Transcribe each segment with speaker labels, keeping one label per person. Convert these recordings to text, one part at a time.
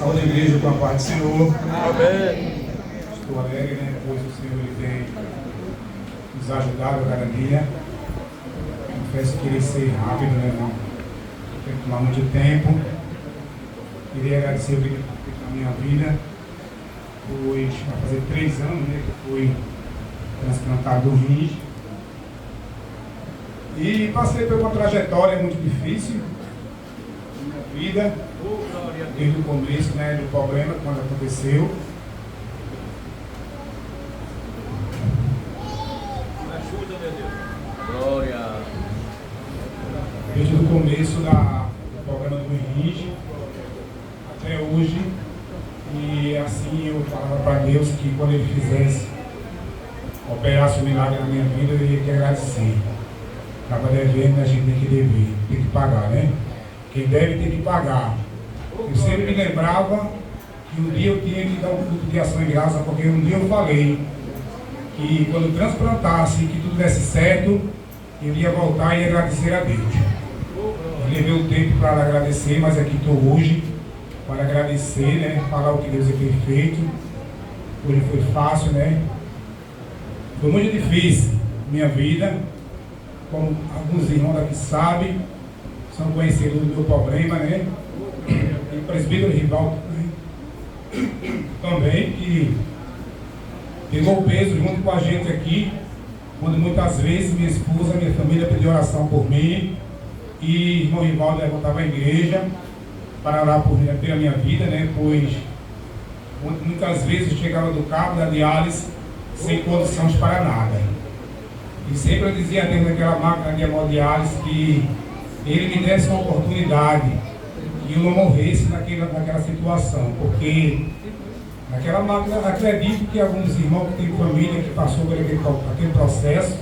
Speaker 1: Saúde a igreja com a paz do Senhor.
Speaker 2: Amém.
Speaker 1: Estou alegre, né? Pois o Senhor ele tem nos ajudado a cada dia. Confesso que queria ser rápido, né? Não quero tomar muito tempo. Queria agradecer o que ele fez na minha vida. Pois vai fazer 3 anos, né? Que eu fui transplantado do rins. E passei por uma trajetória muito difícil na minha vida, desde o começo, né, do problema, quando aconteceu.
Speaker 2: Ajuda, meu Deus. Glória.
Speaker 1: Desde o começo do problema do rins até hoje. E assim eu falava para Deus que quando Ele fizesse, operasse o milagre na minha vida, eu ia te agradecer. Estava devendo, a gente tem que dever, tem que pagar, né? Quem deve tem que pagar. Eu sempre me lembrava que um dia eu tinha que dar um culto de ação e graça, porque um dia eu falei que quando transplantasse, que tudo desse certo, eu ia voltar e agradecer a Deus. Eu levei o tempo para agradecer, mas aqui estou hoje para agradecer, né? Falar o que Deus tem feito. Hoje foi fácil, né? Foi muito difícil minha vida. Como alguns irmãos aqui sabem, são conhecedores do meu problema, né? E o presbítero Rivaldo também, que pegou o peso junto com a gente aqui, quando muitas vezes minha esposa, minha família pediu oração por mim, e irmão Rivaldo levantava a igreja para orar pela minha vida, né? Pois muitas vezes eu chegava do cabo da diálise sem condições para nada. E sempre eu dizia a Deus naquela máquina de hemodiálise que Ele me desse uma oportunidade, que eu não morresse naquela situação, porque naquela máquina, acredito que alguns irmãos que têm família que passou por aquele processo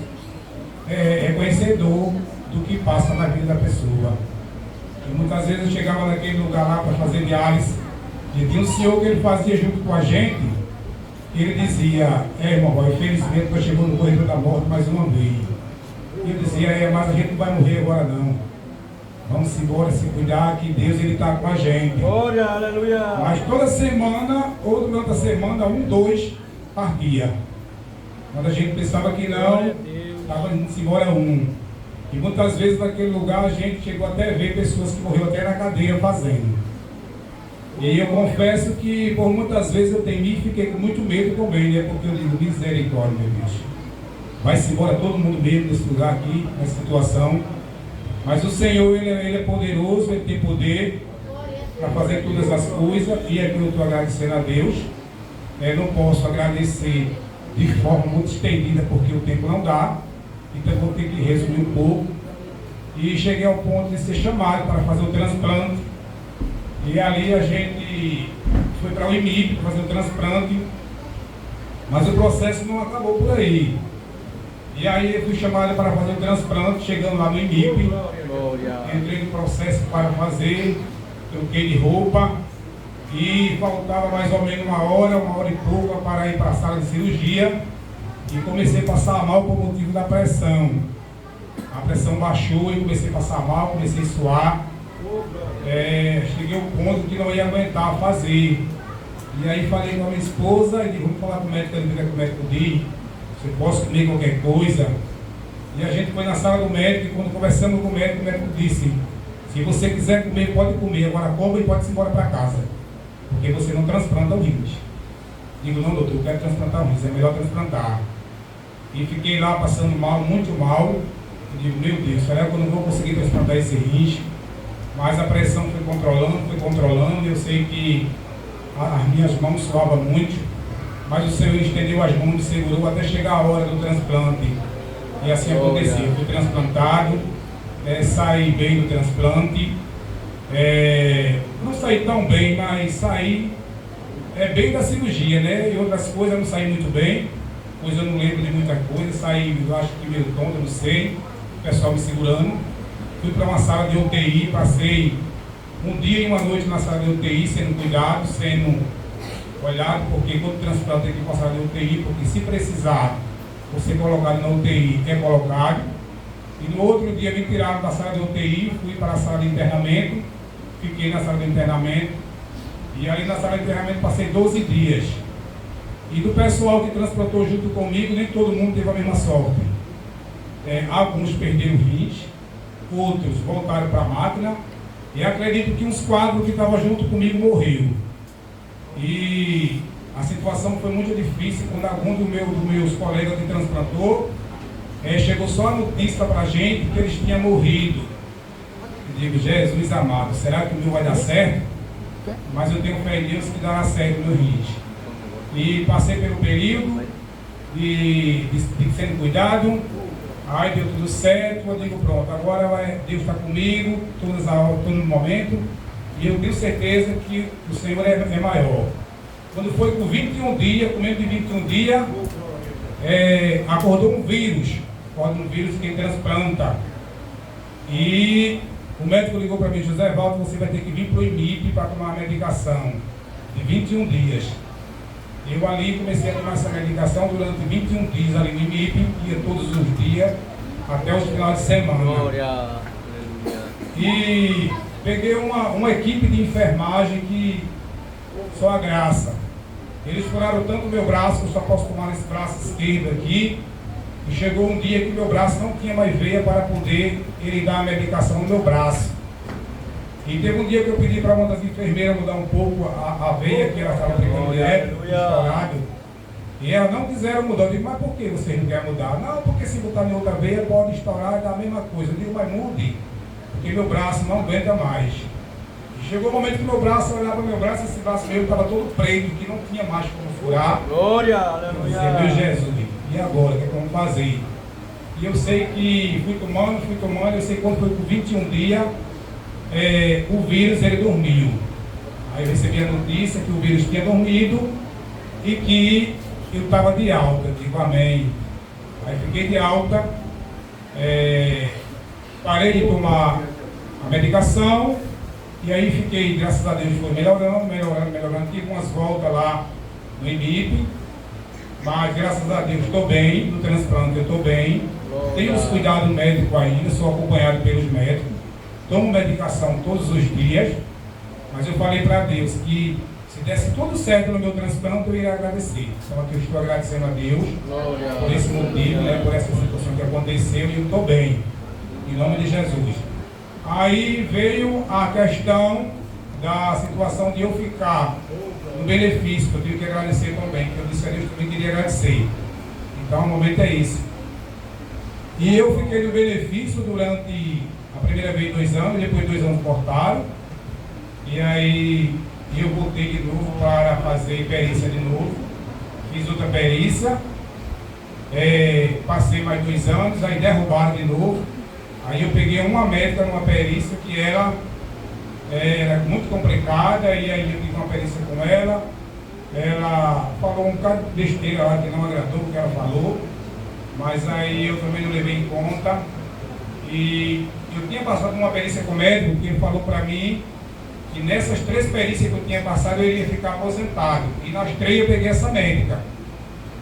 Speaker 1: é conhecedor do que passa na vida da pessoa. E muitas vezes eu chegava naquele lugar lá para fazer diálise, e tinha um senhor que ele fazia junto com a gente. Ele dizia, irmão, infelizmente nós chegamos no corredor da morte mais uma vez. E eu dizia, mas a gente não vai morrer agora não. Vamos embora, se cuidar, que Deus ele está com a gente.
Speaker 2: Glória, aleluia.
Speaker 1: Mas toda semana, ou durante a semana, 1, 2 partia. Quando a gente pensava que não, estava indo embora 1. E muitas vezes naquele lugar a gente chegou até a ver pessoas que morreram até na cadeira fazendo. E eu confesso que por muitas vezes eu temi e fiquei com muito medo também, né? Porque eu digo, misericórdia, meu Deus. Vai-se embora todo mundo mesmo nesse lugar aqui, nessa situação. Mas o Senhor, ele é poderoso, Ele tem poder para fazer todas as coisas. E aqui eu estou agradecendo a Deus. Eu não posso agradecer de forma muito estendida, porque o tempo não dá. Então eu vou ter que resumir um pouco. E cheguei ao ponto de ser chamado para fazer o transplante. E ali a gente foi para o IMIP para fazer o transplante, mas o processo não acabou por aí. E aí eu fui chamado para fazer o transplante, chegando lá no IMIP, entrei no processo para fazer, troquei de roupa e faltava mais ou menos uma hora e pouco para ir para a sala de cirurgia e comecei a passar mal por motivo da pressão. A pressão baixou e comecei a passar mal, comecei a suar. Cheguei ao ponto que não ia aguentar fazer. E aí falei com a minha esposa e disse, vamos falar com o médico, ele o médico diz, se eu posso comer qualquer coisa. E a gente foi na sala do médico e quando conversamos com o médico disse, se você quiser comer, pode comer, agora coma e pode ir embora para casa, porque você não transplanta o rins. Digo, não doutor, eu quero transplantar o rins, é melhor transplantar. E fiquei lá passando mal, muito mal. Eu digo, meu Deus, será que eu não vou conseguir transplantar esse rins? Mas a pressão foi controlando, eu sei que as minhas mãos suavam muito, mas o Senhor estendeu as mãos, me segurou até chegar a hora do transplante. E assim aconteceu, fui transplantado, saí bem do transplante, não saí tão bem, mas saí bem da cirurgia, né? E outras coisas eu não saí muito bem, pois eu não lembro de muita coisa, saí, eu acho que meio tonto, não sei, o pessoal me segurando. Fui para uma sala de UTI, passei um dia e uma noite na sala de UTI, sendo cuidado, sendo olhado, porque todo transplante tem que ir para a sala de UTI, porque se precisar, você colocado na UTI, é colocado. E no outro dia me tiraram da sala de UTI, fui para a sala de internamento, fiquei na sala de internamento. E ali na sala de enterramento passei 12 dias. E do pessoal que transplantou junto comigo, nem todo mundo teve a mesma sorte. Alguns perderam rins, outros voltaram para a máquina, e acredito que uns 4 que estavam junto comigo morreu. E a situação foi muito difícil quando algum dos meus colegas que transplantou chegou só a notícia para a gente que eles tinham morrido. Eu digo, Jesus amado, será que o meu vai dar certo? Mas eu tenho fé em Deus que dará certo o meu rins. E passei pelo período de sendo cuidado, aí deu tudo certo, eu digo pronto, agora Deus está comigo, todas as horas, todo momento, e eu tenho certeza que o Senhor é maior. Quando foi com 21 dias, com menos de 21 dias, acordou um vírus que transplanta. E o médico ligou para mim, José Valdo, você vai ter que vir para o IMIP para tomar a medicação de 21 dias. Eu ali comecei a tomar essa medicação durante 21 dias ali no IMIP, ia todos os dias, até os finais de semana.
Speaker 2: Glória.
Speaker 1: E peguei uma equipe de enfermagem que só a graça. Eles furaram tanto o meu braço, que eu só posso tomar esse braço esquerdo aqui. E chegou um dia que meu braço não tinha mais veia para poder ele dar a medicação no meu braço. E teve um dia que eu pedi para uma das enfermeiras mudar um pouco a veia, que ela estava pegando direto, estourado. E elas não quiseram mudar. Eu digo, mas por que vocês não querem mudar? Não, porque se botar em outra veia pode estourar e dar a mesma coisa. Eu digo, mas mude, porque meu braço não aguenta mais. E chegou o momento que meu braço, eu olhava para meu braço, esse braço meu estava todo preto, que não tinha mais como furar.
Speaker 2: Glória,
Speaker 1: Eu dizia, meu Jesus, e agora? O que é que vamos fazer? E eu sei que fui tomando, eu sei que quando foi por 21 dias, o vírus ele dormiu. Aí eu recebi a notícia que o vírus tinha dormido e que eu estava de alta. Digo amém. Aí fiquei de alta, parei de tomar a medicação e aí fiquei, graças a Deus, foi melhorando. Tive umas voltas lá no IMIP, mas graças a Deus estou bem, no transplante eu estou bem. Tenho os cuidados médicos ainda, sou acompanhado pelos médicos. Tomo medicação todos os dias, mas eu falei para Deus que se desse tudo certo no meu transplante, eu iria agradecer. Então aqui eu estou agradecendo a Deus por esse motivo, por essa situação que aconteceu, e eu estou bem, em nome de Jesus. Aí veio a questão da situação de eu ficar no benefício, que eu tive que agradecer também, que eu disse a Deus que eu também queria agradecer. Então o momento é esse. E eu fiquei no benefício durante a primeira vez 2 anos, depois 2 anos cortaram. E aí eu voltei de novo para fazer perícia de novo. Fiz outra perícia. Passei mais 2 anos, aí derrubaram de novo. Aí eu peguei uma médica numa perícia que era muito complicada, e aí eu fiz uma perícia com ela. Ela falou um bocado de besteira lá que não agradou o que ela falou, mas aí eu também não levei em conta. E eu tinha passado uma perícia com o médico que ele falou para mim que nessas 3 perícias que eu tinha passado eu iria ficar aposentado. E nas 3 eu peguei essa médica.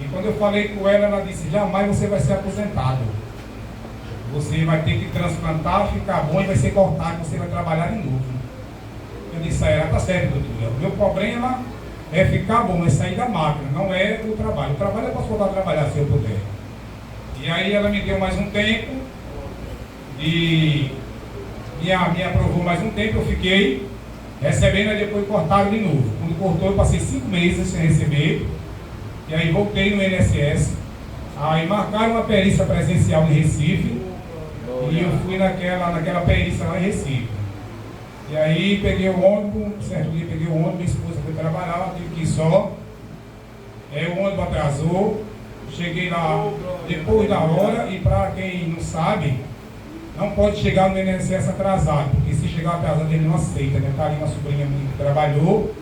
Speaker 1: E quando eu falei com ela, ela disse, jamais você vai ser aposentado. Você vai ter que transplantar, ficar bom e vai ser cortado, você vai trabalhar de novo. Eu disse a ela, tá certo, doutora. O meu problema é ficar bom, é sair da máquina, não é o trabalho. O trabalho eu posso voltar a trabalhar se eu puder. E aí ela me deu mais um tempo, e me aprovou mais um tempo, eu fiquei recebendo, e depois cortaram de novo. Quando cortou, eu passei 5 meses sem receber, e aí voltei no INSS, aí marcaram uma perícia presencial em Recife, e eu fui naquela perícia lá em Recife. E aí peguei o ônibus, certo dia peguei o ônibus, minha esposa foi trabalhar, tive que ir só. O ônibus atrasou, cheguei lá depois da hora, e para quem não sabe, não pode chegar no INSS atrasado, porque se chegar atrasado ele não aceita, né? Tá ali uma sobrinha minha que trabalhou,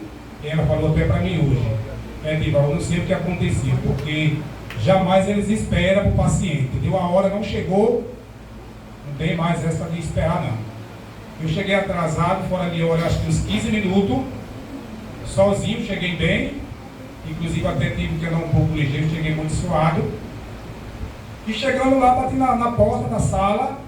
Speaker 1: e ela falou até para mim hoje, Diva, eu não sei o que aconteceu, porque jamais eles esperam para o paciente, deu a hora, não chegou, não tem mais essa de esperar não. Eu cheguei atrasado, fora de hora, acho que uns 15 minutos, sozinho, cheguei bem, inclusive até tive que andar um pouco ligeiro, cheguei muito suado. E chegando lá, bati na porta da sala,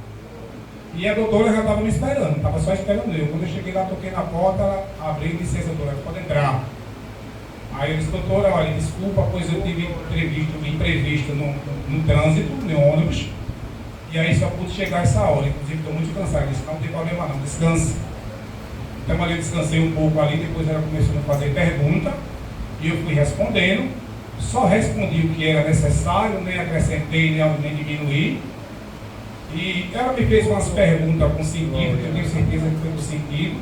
Speaker 1: E a doutora já estava me esperando, estava só esperando eu. Quando eu cheguei lá, toquei na porta, ela abriu e disse: doutora, pode entrar. Aí eu disse: doutora, olha, desculpa, pois eu tive imprevisto no trânsito, no ônibus, e aí só pude chegar essa hora, inclusive estou muito cansado. Eu disse: não tem problema não, descanse. Então ali eu descansei um pouco ali, depois ela começou a fazer pergunta, e eu fui respondendo, só respondi o que era necessário, nem acrescentei, nem diminuí. E ela me fez umas perguntas com sentido, que eu tenho certeza que foi com sentido,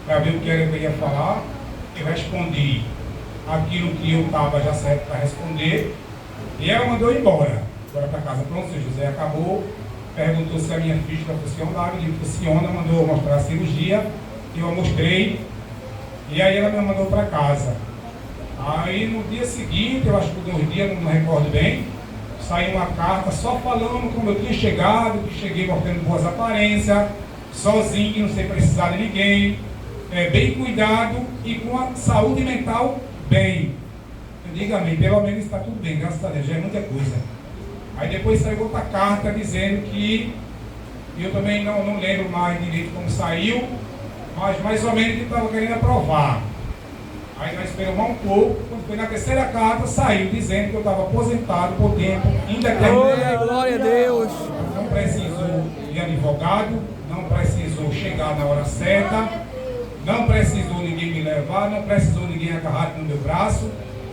Speaker 1: para ver o que era que eu ia falar. Eu respondi aquilo que eu estava já certo para responder, e ela mandou embora para casa. Pronto, seu José acabou, perguntou se a minha ficha funcionava, eu disse: funciona, mandou mostrar a cirurgia, eu mostrei, e aí ela me mandou para casa. Aí no dia seguinte, eu acho que 2 dias, não recordo bem, saiu uma carta só falando como eu tinha chegado, que cheguei mostrando boas aparências, sozinho, sem precisar de ninguém, bem cuidado e com a saúde mental bem. Eu digo amém, pelo menos está tudo bem, graças a Deus, já é muita coisa. Aí depois saiu outra carta dizendo que, eu também não lembro mais direito como saiu, mas mais ou menos que estava querendo aprovar. Aí nós esperamos um pouco, quando foi na 3ª carta, saiu dizendo que eu estava aposentado por tempo indeterminado.
Speaker 2: Glória a Deus!
Speaker 1: Não precisou de advogado, não precisou chegar na hora certa, não precisou ninguém me levar, não precisou ninguém agarrado no meu braço,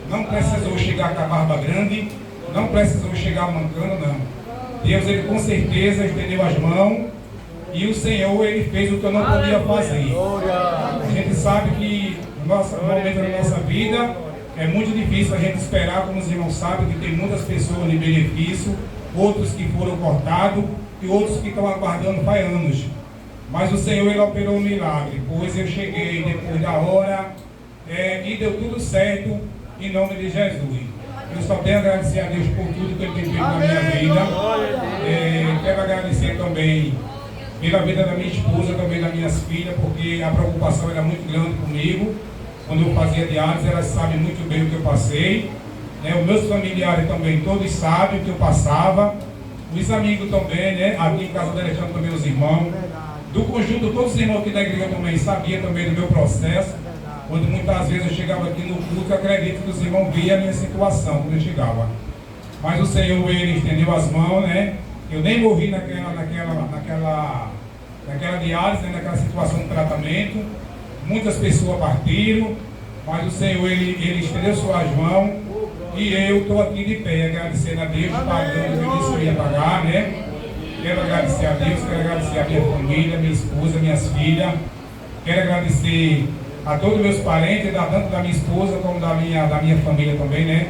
Speaker 1: não precisou chegar com a barba grande, não precisou chegar mancando, não. Deus, Ele com certeza estendeu as mãos e o Senhor, Ele fez o que eu não podia fazer. A gente sabe que no momento da nossa vida é muito difícil a gente esperar, como os irmãos sabem, que tem muitas pessoas de benefício, outros que foram cortados e outros que estão aguardando faz anos. Mas o Senhor, Ele operou um milagre, pois eu cheguei depois da hora e deu tudo certo em nome de Jesus. Eu só tenho a agradecer a Deus por tudo que Ele tem feito na minha vida. Quero agradecer também pela vida da minha esposa, também das minhas filhas, porque a preocupação era muito grande comigo. Quando eu fazia diálise, elas sabem muito bem o que eu passei. Os meus familiares também, todos sabem o que eu passava. Os amigos também, aqui em casa do Alexandre também os irmãos. Do conjunto, todos os irmãos aqui da igreja também sabiam também do meu processo. Quando muitas vezes eu chegava aqui no culto, eu acredito que os irmãos viam a minha situação quando eu chegava. Mas o Senhor, Ele estendeu as mãos, Eu nem morri naquela diálise, naquela situação de tratamento. Muitas pessoas partiram, mas o Senhor, Ele estendeu suas mãos e eu estou aqui de pé, agradecendo a Deus, pagando o que eu disse que eu ia pagar, Quero agradecer a Deus, quero agradecer a minha família, minha esposa, minhas filhas. Quero agradecer a todos os meus parentes, tanto da minha esposa como da minha família também,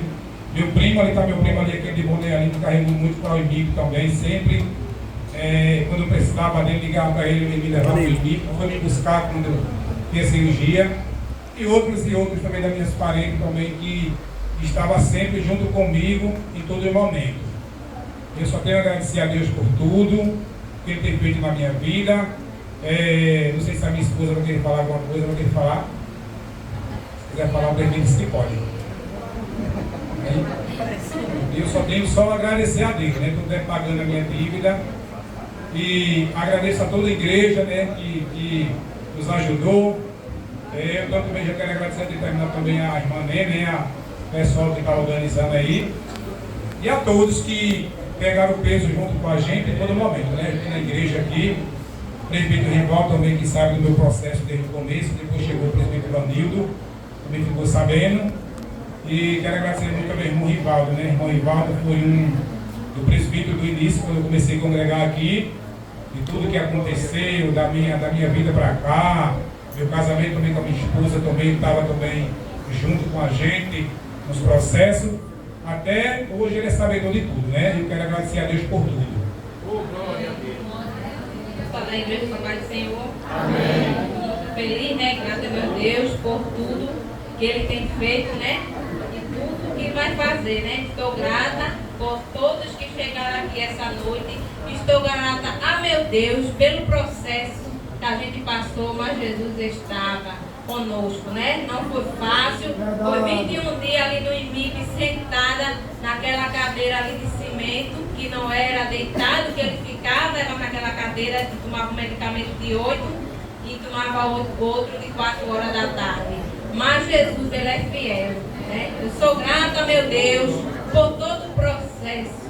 Speaker 1: Meu primo ali, meu primo ali, aquele de boné ali, que carregou muito para o Ibico também, sempre. Quando eu precisava dele, ligava para ele, ele me levava para o Ibico, foi me buscar quando eu tinha cirurgia. E outros também das minhas parentes também, que estavam sempre junto comigo em todo momento. Eu só tenho a agradecer a Deus por tudo que Ele tem feito na minha vida. Não sei se a minha esposa vai querer falar alguma coisa, vai querer falar. Se quiser falar, o prefeito disse que pode. Eu só tenho só agradecer a Deus, Estou pagando a minha dívida. E agradeço a toda a igreja, que nos ajudou. Eu também já quero agradecer também a irmã Nene, o pessoal que está organizando aí. E a todos que pegaram o peso junto com a gente em todo momento, Na igreja aqui, o prefeito Rival também, que sabe do meu processo desde o começo, depois chegou o prefeito Vanildo, também ficou sabendo. E quero agradecer muito ao meu irmão Rivaldo, O irmão Rivaldo foi do presbítero do início, quando eu comecei a congregar aqui, de tudo que aconteceu, da minha vida para cá, meu casamento também com a minha esposa também estava também junto com a gente nos processos. Até hoje ele é sabedor de tudo, Eu quero agradecer a Deus por tudo.
Speaker 3: Glória a Deus. Fala da igreja do Pai do Senhor.
Speaker 2: Amém.
Speaker 3: Muito feliz, Grata a meu Deus por tudo que Ele tem feito, E tudo que vai fazer, Estou grata por todos que chegaram aqui essa noite. Estou grata a meu Deus pelo processo que a gente passou, mas Jesus estava conosco, Não foi fácil, foi 21 dias ali no IMIP, sentada naquela cadeira ali de cimento, que que não era deitado, que ele ficava, era naquela cadeira que tomava um medicamento de 8 e tomava outro de 4 horas da tarde. Mas Jesus, ele é fiel, né? Eu sou grata, meu Deus, por todo o processo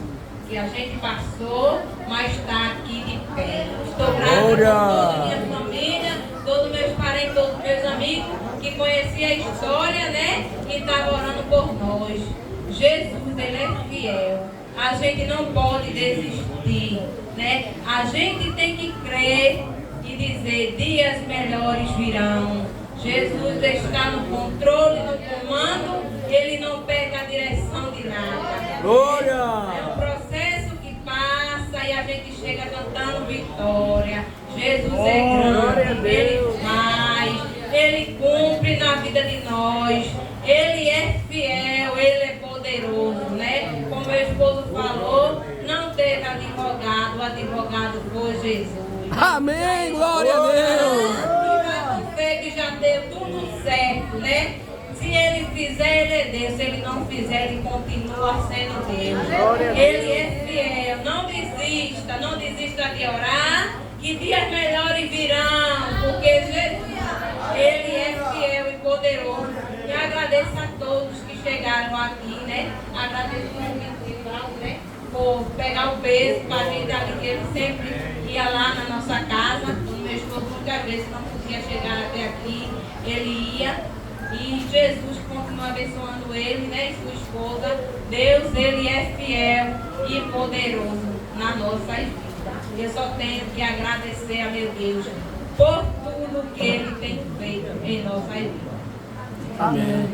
Speaker 3: que a gente passou, mas está aqui de pé. Estou grata por toda a minha família, todos meus parentes, todos meus amigos que conheciam a história, né? E estavam orando por nós. Jesus, ele é fiel. A gente não pode desistir, né? A gente tem que crer e dizer, dias melhores virão. Jesus está no controle, no comando, ele não perde a direção de nada.
Speaker 2: Glória!
Speaker 3: É um processo que passa e a gente chega cantando vitória. Jesus é grande, ele faz, ele cumpre na vida de nós. Ele é fiel, ele é poderoso, né? Como meu esposo falou, não teve advogado, o advogado foi Jesus.
Speaker 4: Amém, glória a Deus.
Speaker 3: Que já deu tudo certo, né? Se ele fizer, ele é Deus. Se ele não fizer, ele continua sendo Deus. Ele é fiel. Não desista de orar, que dias melhores virão, porque Jesus, ele é fiel e poderoso. E agradeço a todos que chegaram aqui, né? Agradeço muito, né? Por pegar o peso para a gente ali, que ele sempre ia lá na nossa casa. O meu esposo muitas vezes não podia chegar até aqui, ele ia. E Jesus continua abençoando ele, né? E sua esposa. Deus, ele é fiel e poderoso na nossa vida. Eu só tenho que agradecer a meu Deus por tudo que ele tem feito em nossa vida.
Speaker 4: Amém.